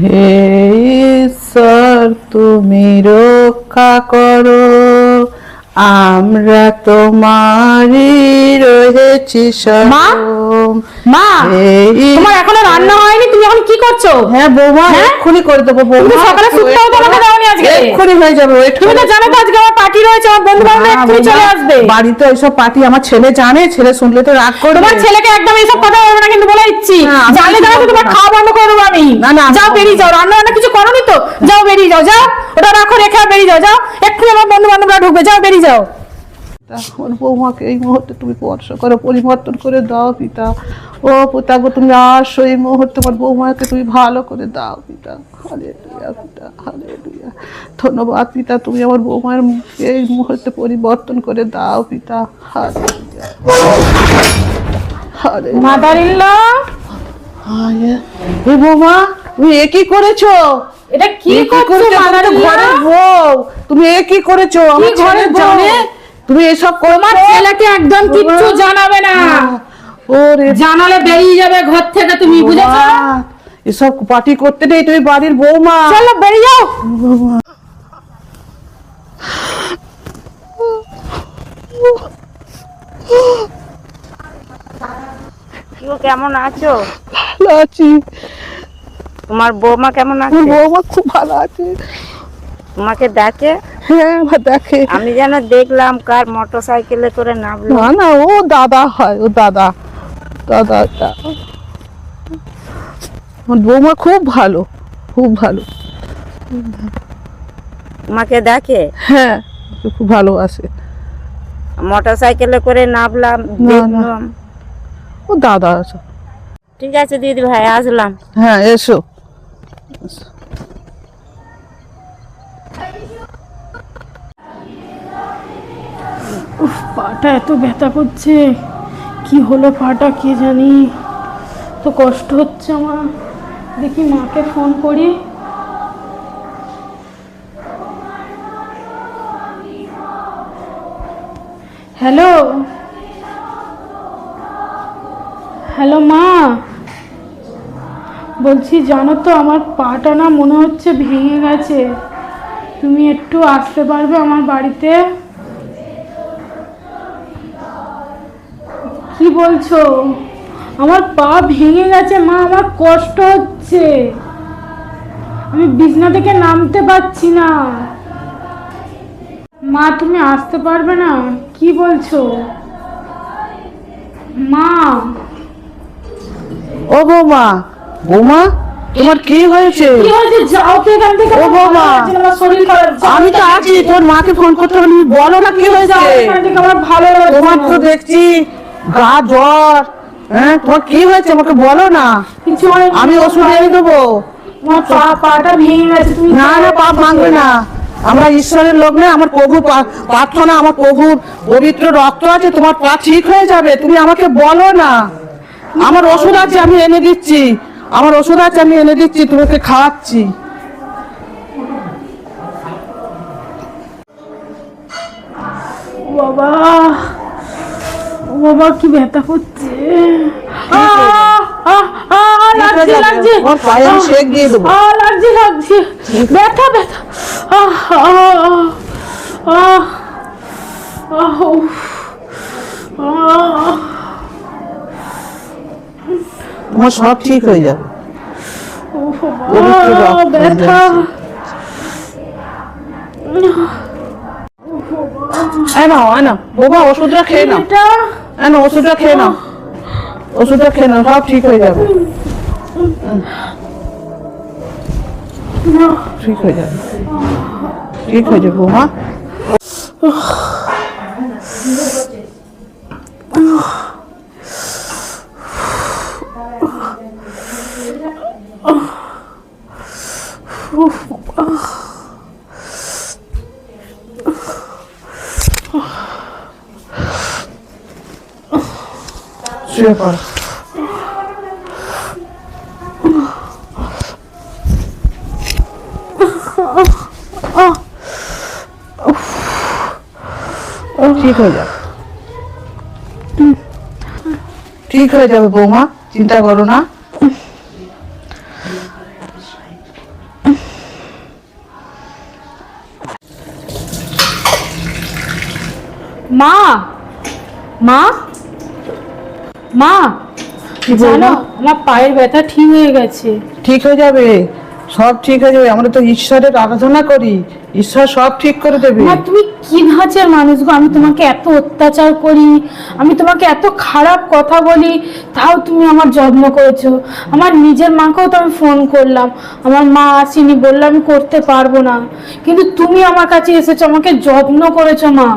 হে ঈশ্বর তুমি রক্ষা করো, আমরা তোমারই রয়েছি শরণ। মা, তোমার এখনো রান্না হয়নি, তুমি এখন কি করছো? হ্যাঁ বৌমা, এক্ষুনি করে দেবো বৌমা। সকালে সুটটাও তো আমাকে দাওনি আজকে। এক্ষুনি হয়ে যাবে। তুমি তো জানো তো আজকে আমার পার্টি রয়েছে, আমার বন্ধু বান্ধব এক্ষুনি চলে আসবে। বাড়িতে ওইসব পার্টি আমার ছেলে জানে, ছেলে শুনলে তো রাগ করবে। তোমার ছেলেকে একদম এইসব কথা বলবে না কিন্তু বলে দিচ্ছি, জানলে জানো তো তোমার খাওয়া বন্ধ করে দেবো আমি। যাও বেরিয়ে যাও, রান্না বান্না কিছু করোনি তো, যাও বেরিয়ে যাও, যাও ওটা রাখো, রেখে বেরিয়ে যাও, যাও এক্ষুনি আমার বন্ধু বান্ধবরা ঢুকবে, যাও বেরিয়ে যাও। আমার বৌমাকে এই মুহূর্তে তুমি স্পর্শ করো, পরিবর্তন করে দাও পিতা। ও পিতা গো, তুমি আসো এই মুহূর্তে, আমার বৌমাকে তুমি ভালো করে দাও পিতা। হালেলুয়া পিতা, হালেলুয়া। ধন্যবাদ পিতা, তুমি আমার বৌমার এই মুহূর্তে পরিবর্তন করে দাও পিতা। Hallelujah, hallelujah. মাদারিল্লাহ, এই বৌমা তুমি এ কি করেছো? এটা কি করছো মাদারিল্লাহ? ঘরের বউ তুমি এ কি করেছো? আমার ছেলে জানে তুমি এসব করছো? তোমার ছেলেকে একদম কিচ্ছু জানাবে না, ওরে জানালে বেরিয়ে যাবে ঘর থেকে, তুমি বুঝেছো? এসব পার্টি করতে নেই, তুমি বাড়ির বৌমা। চলো বেরিয়ে যাও। কেমন আছো? ভালো আছি। তোমার বৌমা কেমন আছে? বৌমা খুব ভালো আছে। তোমাকে দেখে? হ্যাঁ দেখে। আমি যেন দেখলাম কার মোটরসাইকেলে করে নামলো। না না, ও দাদা হয়, ও দাদা। দাদা আমার বৌমা খুব ভালো, খুব ভালো। তোমাকে দেখে? হ্যাঁ, খুব ভালোবাসে। মোটরসাইকেলে করে নামলাম, দেখলাম। ও দাদা আছে। ঠিক আছে দিদি ভাই, আসলাম। হ্যাঁ এসো। পাটা এত ব্যথা করছে, কি হলো পাটা কে জানি, তো কষ্ট হচ্ছে আমার। দেখি মাকে ফোন করি। হ্যালো, হ্যালো মা, বলছি জানো তো আমার পাটা না মনে হচ্ছে ভেঙে গেছে, তুমি একটু আসতে পারবে আমার বাড়িতে? কি বলছো? আমার পা ভেঙে গেছে মা, আমার কষ্ট হচ্ছে, আমি বিছনা থেকে নামতে পারছি না। মা তুমি আসতে পারবে না? কি বলছো মা? ও বৌমা, বৌমা তোমার কি হয়েছে? কি হয়েছে? যাও তো এখান থেকে। ও বাবা, আমার শরীর খারাপ। আমি তো আছি, তোর মাকে ফোন করতে হবে, তুমি বলো না কি হয়েছে? এখান থেকে আমার ভালো লাগছে। তোমার তো দেখছি গা জ্বর। হ্যাঁ তোমার কি হয়েছে আমাকে বলো না, কিছু হয়নি। আমি ওষুধ এনে দেবো। আমার পাটা ভেঙে গেছে। তুমি না না, পাপ ভাঙবে না, আমরা ঈশ্বরের লোক না, আমার প্রভু প্রার্থনা, আমার প্রভুর পবিত্র রক্ত আছে, তোমার পা ঠিক হয়ে যাবে, তুমি আমাকে বলো না। আমার ওষুধ আছে, আমি এনে দিচ্ছি, আমার ওষুধ আছে, আমি এনে দিচ্ছি, তোমাকে খাওয়াচ্ছি। বাবা, বাবা কি ব্যথা করছে, লাগছে লাগছে, পায়ে শেক দিয়ে দেবো। লাগছে লাগছে, ব্যথা ব্যথা, তোমার সব ঠিক হয়ে যাবে। ব্যথা। বাবা ওষুধটা খেয়ে নাও, ওষুধটা খেয়ে নাও, ওষুধটা খেয়ে নাও, সব ঠিক হয়ে যাবে, ঠিক হয়ে যাবে, ঠিক হয়ে যাবে বৌমা। শুয়ে পড়ো। ঠিক হয়ে যাবে, ঠিক হয়ে যাবে বৌমা, চিন্তা করো না। মা মা মা জানো আমার পায়ের ব্যথা ঠিক হয়ে গেছে। ঠিক হয়ে যাবে, সব ঠিক হয়ে যাবে। আমরা তো ঈশ্বরের আরাধনা করি, ঈশ্বর সব ঠিক করে দেবে। মা তুমি কি ধাঁচের মানুষ গো, আমি তোমাকে এত অত্যাচার করি, আমি তোমাকে এত খারাপ কথা বলি, তাও তুমি আমার যত্ন করেছো। আমার নিজের মাকেও তো আমি ফোন করলাম, আমার মা আসেনি, বললো আমি করতে পারবো না, কিন্তু তুমি আমার কাছে এসেছো, আমাকে যত্ন করেছো। মা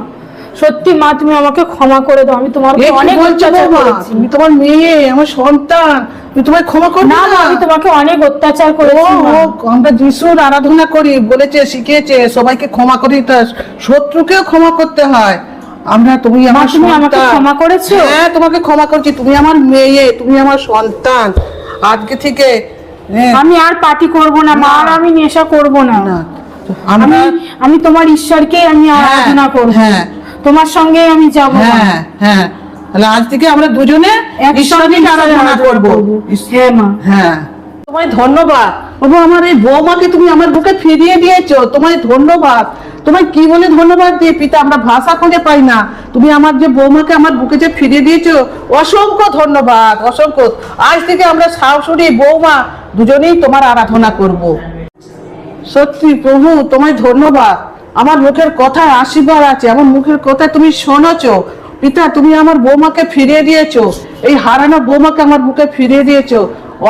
সত্যি মা, তুমি আমাকে ক্ষমা করে দাও, আমি তোমার উপর অনেক অত্যাচার করেছি। তুমি তোমার মেয়ে, আমার সন্তান, তুমি তোমায় ক্ষমা করবে না না? আমি তোমাকে অনেক অত্যাচার করেছি। মা। আমরা যিশুর আরাধনা করি, বলেছে, শিখিয়েছে সবাইকে ক্ষমা করি, তার শত্রুকেও ক্ষমা করতে হয়। আমরা, তুমি আমার তুমি আমাকে সন্তান। ক্ষমা করেছো? হ্যাঁ, তোমাকে ক্ষমা করছি। তুমি আমার মেয়ে, তুমি আমার সন্তান। আজকে থেকে আমি আর পার্টি করব না মা, আর আমি নেশা করব না। আমরা আমি তোমার ঈশ্বরকে আমি আরাধনা করব, হ্যাঁ। তোমার সঙ্গে আমি যাব। হ্যাঁ হ্যাঁ, তাহলে আজ থেকে আমরা দুজনে ঈশ্বরের আরাধনা করব। হ্যাঁ মা। হ্যাঁ, তোমায় ধন্যবাদ বাবা, আমার এই বৌমাকে তুমি আমার বুকে ফিরিয়ে দিয়েছো। তোমায় ধন্যবাদ। তোমায় কি বলে ধন্যবাদ দিই পিতা, আমরা ভাষা খুঁজে পাই না। তুমি আমার যে বৌমাকে আমার বুকে যে ফিরিয়ে দিয়েছো, অসংখ্য ধন্যবাদ, অসংখ্য। আজ থেকে আমরা শাশুড়ি বৌমা দুজনেই তোমার আরাধনা করব। সত্যি প্রভু, তোমায় ধন্যবাদ। আমার মুখের কথায় আশীর্বাদ আছে, আমার মুখের কথায় তুমি শোনাছো পিতা। তুমি আমার বৌমাকে ফিরিয়ে দিয়েছো, এই হারানো বৌমাকে আমার বুকে ফিরিয়ে দিয়েছো।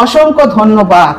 অসংখ্য ধন্যবাদ।